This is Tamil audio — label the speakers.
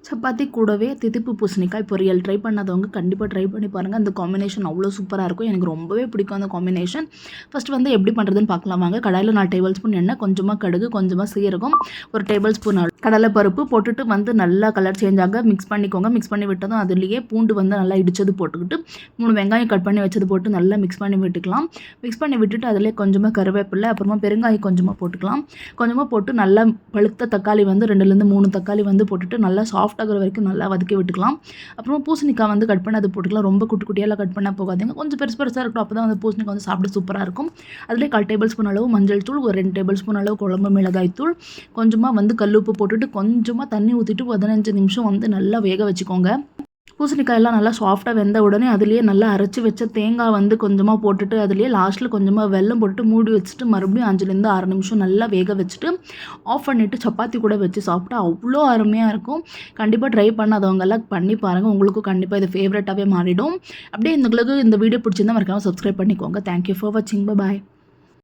Speaker 1: சப்பாத்தி கூடவே திதிப்பு பூசணிக்காய் பொரியல் ட்ரை பண்ணாதவங்க கண்டிப்பாக ட்ரை பண்ணி பாருங்கள். அந்த காம்பினேஷன் அவ்வளோ சூப்பராக இருக்கும். எனக்கு ரொம்பவே பிடிக்கும் அந்த காம்பினேஷன். ஃபஸ்ட்டு வந்து எப்படி பண்ணுறதுன்னு பார்க்கலாம் வாங்க. கடாயில் 4 டேபிள் ஸ்பூன் எண்ணெய், கொஞ்சமாக கடுகு, கொஞ்சமாக சீரகம், 1 டேபிள் ஸ்பூன் கடலை பருப்பு போட்டுட்டு வந்து நல்லா கலர் சேஞ்ச் ஆக மிக்ஸ் பண்ணிக்கோங்க. மிக்ஸ் பண்ணி விட்டதும் அதுலேயே பூண்டு வந்து நல்லா இடித்தது போட்டுக்கிட்டு 3 வெங்காயம் கட் பண்ணி வச்சது போட்டு நல்லா மிக்ஸ் பண்ணி விட்டுக்கலாம். மிக்ஸ் பண்ணி விட்டுட்டு அதிலே கொஞ்சமாக கருவேப்பிலை, அப்புறமா பெருங்காயம் கொஞ்சமாக போட்டுக்கலாம். கொஞ்சமாக போட்டு நல்லா பழுத்த தக்காளி வந்து 2லேருந்து 3 தக்காளி வந்து போட்டுட்டு நல்லா சாஃப்ட் ஆகிற வரைக்கும் நல்லா வதக்கி விட்டுக்கலாம். அப்புறமா பூசணிக்காய் வந்து கட் பண்ணி அது போட்டுக்கலாம். ரொம்ப குட்டி குட்டியெல்லாம் கட் பண்ண போகாதீங்க. கொஞ்சம் பெருசு பெருசாக இருக்கட்டும். அப்போ தான் வந்து பூசணிக்காய் வந்து சாப்பிட சூப்பராக இருக்கும். அதிலே 1/4 டேபிள் ஸ்பூன் அளவு மஞ்சள் தூள், ஒரு 2 டேபிள் ஸ்பூன் அளவு குழம்பு மிளகாய் தூள், கொஞ்சமாக வந்து கல்லுப்பு போட்டுட்டு கொஞ்சமாக தண்ணி ஊற்றிட்டு 15 நிமிஷம் வந்து நல்லா வேக வச்சுக்கோங்க. பூசணிக்காயெல்லாம் நல்லா சாஃப்டாக வெந்த உடனே அதுலேயே நல்லா அரைச்சி வச்ச தேங்காய் வந்து கொஞ்சமாக போட்டுட்டு அதுலேயே லாஸ்ட்டில் கொஞ்சமாக வெல்லம் போட்டுட்டு மூடி வச்சுட்டு மறுபடியும் 5லேருந்து 6 நிமிஷம் நல்லா வேக வச்சுட்டு ஆஃப் பண்ணிவிட்டு சப்பாத்தி கூட வச்சு சாப்பிட்டா அவ்வளோ அருமையாக இருக்கும். கண்டிப்பாக ட்ரை பண்ணாதவங்கெல்லாம் பண்ணி பாருங்கள். உங்களுக்கும் கண்டிப்பாக இது ஃபேவரட்டாகவே மாறிடும். அப்படியே இந்த வீடியோ பிடிச்சிருந்தா மறக்காமல் சப்ஸ்கிரைப் பண்ணிக்கோங்க. தேங்க்யூ ஃபார் வாட்சிங். பாய்.